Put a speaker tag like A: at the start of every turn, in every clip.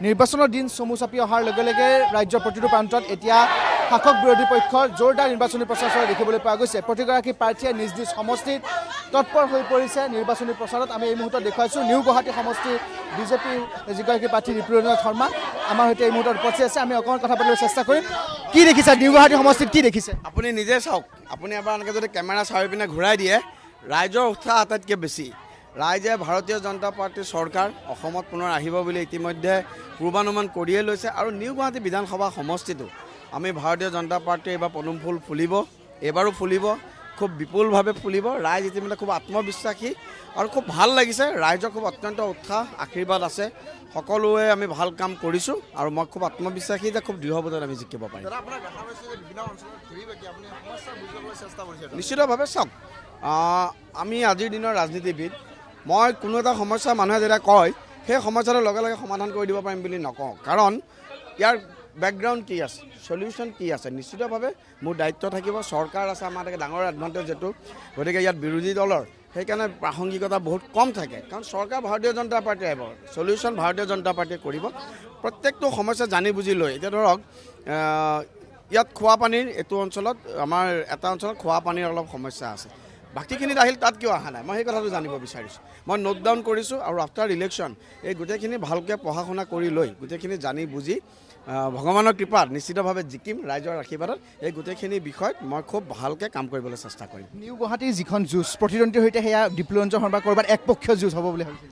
A: নিৰ্বাচনৰ দিন চমু চাপি অহাৰ লগে লগে ৰাজ্যৰ প্ৰতিটো প্ৰান্তত এতিয়া শাসক বিৰোধী পক্ষৰ জোৰদাৰ নিৰ্বাচনী প্ৰচাৰ চলা দেখিবলৈ পোৱা গৈছে। প্ৰতিগৰাকী প্ৰাৰ্থীয়ে নিজ নিজ সমষ্টিত তৎপৰ হৈ পৰিছে নিৰ্বাচনী প্ৰচাৰত। আমি এই মুহূৰ্তত দেখুৱাইছোঁ নিউ গুৱাহাটী সমষ্টিৰ বিজেপিৰ যিগৰাকী প্ৰাৰ্থী ৰিপুৰঞ্জন শৰ্মা আমাৰ সৈতে এই মুহূৰ্তত উপস্থিত আছে। আমি অকণমান কথা পাতিবলৈ চেষ্টা কৰিম। কি দেখিছে নিউ গুৱাহাটী সমষ্টিত, কি দেখিছে?
B: আপুনি নিজে চাওক, আপুনি এবাৰ এনেকৈ যদি কেমেৰা চাৰি পিনে ঘূৰাই দিয়ে, ৰাইজৰ উৎসাহ আটাইতকৈ বেছি। ৰাইজে ভাৰতীয় জনতা পাৰ্টীৰ চৰকাৰ অসমত পুনৰ আহিব বুলি ইতিমধ্যে পূৰ্বানুমান কৰিয়ে লৈছে। আৰু নিউ গুৱাহাটী বিধানসভা সমষ্টিটো আমি ভাৰতীয় জনতা পাৰ্টীয়ে এইবাৰ পদুম ফুল ফুলিব, এইবাৰো ফুলিব, খুব বিপুলভাৱে ফুলিব। ৰাইজ ইতিমধ্যে খুব আত্মবিশ্বাসী আৰু খুব ভাল লাগিছে। ৰাইজৰ খুব অত্যন্ত উৎসাহ আশীৰ্বাদ আছে। সকলোৱে আমি ভাল কাম কৰিছোঁ আৰু মই খুব আত্মবিশ্বাসী যে খুব দৃঢ় ভোটত আমি জিকিব পাৰিম। নিশ্চিতভাৱে চাওক, আমি আজিৰ দিনৰ ৰাজনীতিবিদ। মই কোনো এটা সমস্যা মানুহে যেতিয়া কয় সেই সমস্যাটো লগে লগে সমাধান কৰি দিব পাৰিম বুলি নকওঁ, কাৰণ ইয়াৰ বেকগ্ৰাউণ্ড কি আছে, চলিউশ্যন কি আছে। নিশ্চিতভাৱে মোৰ দায়িত্ব থাকিব। চৰকাৰ আছে, আমাৰ এটা ডাঙৰ এডভান্টেজ এইটো। গতিকে ইয়াত বিৰোধী দলৰ সেইকাৰণে প্ৰাসংগিকতা বহুত কম থাকে, কাৰণ চৰকাৰ ভাৰতীয় জনতা পাৰ্টীয়ে আহিব, চলিউশ্যন ভাৰতীয় জনতা পাৰ্টীয়ে কৰিব। প্ৰত্যেকটো সমস্যা জানি বুজি লৈ, এতিয়া ধৰক ইয়াত খোৱা পানীৰ এইটো অঞ্চলত আমাৰ এটা অঞ্চলত খোৱা পানীৰ অলপ সমস্যা আছে। বাকীখিনিত আহিল, তাত কিয় অহা নাই মই সেই কথাটো জানিব বিচাৰিছোঁ। মই নোট ডাউন কৰিছোঁ আৰু আফটাৰ ইলেকশ্যন এই গোটেইখিনি ভালকৈ পঢ়া শুনা কৰি লৈ গোটেইখিনি জানি বুজি ভগৱানৰ কৃপাত নিশ্চিতভাৱে জিকিম। ৰাইজৰ আশীৰ্বাদত এই গোটেইখিনি বিষয়ত মই খুব ভালকৈ কাম কৰিবলৈ চেষ্টা কৰিম।
A: নিউ গুৱাহাটীৰ যিখন যুঁজ প্ৰতিদ্বন্দ্বীৰ সৈতে সেয়া ৰিপুৰঞ্জন শৰ্মা ক'ৰবাত একপক্ষীয় যুঁজ হ'ব বুলি ভাবিছে?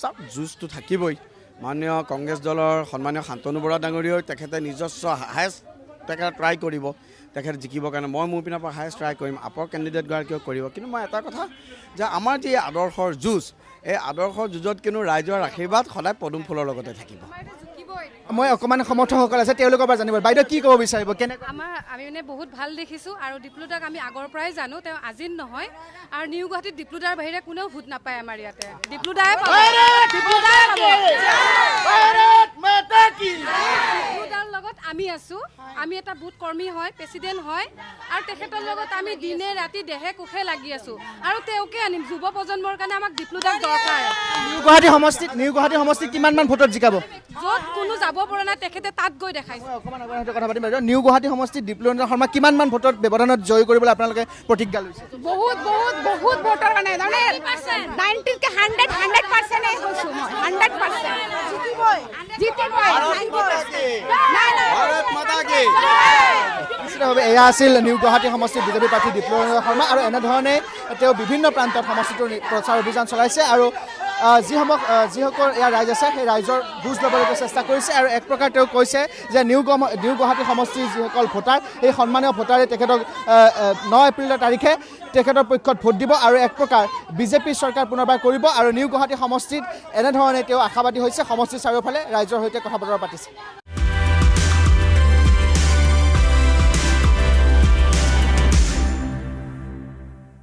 B: চব যুঁজটো থাকিবই। মাননীয় কংগ্ৰেছ দলৰ সন্মানীয় শান্তনু বৰা ডাঙৰীয়াই তেখেতে নিজস্ব হায়েষ্ট তেখেতে ট্ৰাই কৰিব তেখেতে জিকিবৰ কাৰণে। মই মোৰ পিনৰ পৰা হায়েষ্ট ট্ৰাই কৰিম, আপৰ কেণ্ডিডেটগৰাকীয়েও কৰিব। কিন্তু মই এটা কথা যে আমাৰ যি আদৰ্শৰ যুঁজ, এই আদৰ্শৰ যুঁজত কিন্তু ৰাইজৰ আশীৰ্বাদ সদায় পদুম ফুলৰ লগতে থাকিব।
A: মই অকণমান সমৰ্থকসকল আছে, তেওঁলোকৰ পৰা জানিব। বাইদেউ কি ক'ব বিচাৰিব? কেনেকৈ
C: আমি মানে বহুত ভাল দেখিছোঁ আৰু ডিপ্লুদাক আমি আগৰ পৰাই জানো, তেওঁ আজি নহয়। আৰু নিউ গুৱাহাটীত ডিপ্লুদাৰ বাহিৰে কোনেও ভোট নাপায় আমাৰ ইয়াতে। ডিপ্লুদাই পাব, ডিপ্লুদাৰ লগত আমি আছোঁ। আমি এটা বুথ কৰ্মী হয়, প্ৰেচিডেণ্ট হয়, আৰু তেখেতৰ লগত আমি দিনে ৰাতি দেহে কোষে লাগি আছোঁ। আৰু তেওঁকে আনিম। যুৱ প্ৰজন্মৰ কাৰণে আমাক ডিপ্লুদাক দৰকাৰ।
A: নিউ গুৱাহাটী সমষ্টিত কিমানমান ভোটত জিকাব?
C: য'ত কোনো যাব পৰা নাই তেখেতে তাত গৈ দেখাইছে।
A: অকণমান কথা পাতিম। নিউ গুৱাহাটী সমষ্টিত ৰিপুৰঞ্জন শৰ্মা কিমানমান ভোটত ব্যৱধানত জয় কৰিবলৈ আপোনালোকে প্ৰতিজ্ঞা লৈছে?
D: বহুত বহুত বহুত ভোটৰ কাৰণে 90 100% কৈছোঁ মই, 100% জিকিবই।
A: নিশ্চিতভাৱে এয়া আছিল নিউ গুৱাহাটী সমষ্টিৰ বিজেপি প্ৰাৰ্থী ৰিপুৰঞ্জন শৰ্মা। আৰু এনেধৰণে তেওঁ বিভিন্ন প্ৰান্তত সমষ্টিটোৰ প্ৰচাৰ অভিযান চলাইছে আৰু যিসকল ইয়াৰ ৰাইজ আছে সেই ৰাইজৰ বুজ ল'বলৈ চেষ্টা কৰিছে। আৰু এক প্ৰকাৰ তেওঁ কৈছে যে নিউ গুৱাহাটী সমষ্টিৰ যিসকল ভোটাৰ, এই সন্মানীয় ভোটাৰে তেখেতক 9 এপ্ৰিলৰ তাৰিখে তেখেতৰ পক্ষত ভোট দিব আৰু এক প্ৰকাৰ বিজেপি চৰকাৰ পুনৰবাৰ কৰিব। আৰু নিউ গুৱাহাটী সমষ্টিত এনেধৰণে তেওঁ আশাবাদী হৈছে। সমষ্টিৰ চাৰিওফালে ৰাইজৰ সৈতে কথা বতৰা পাতিছে।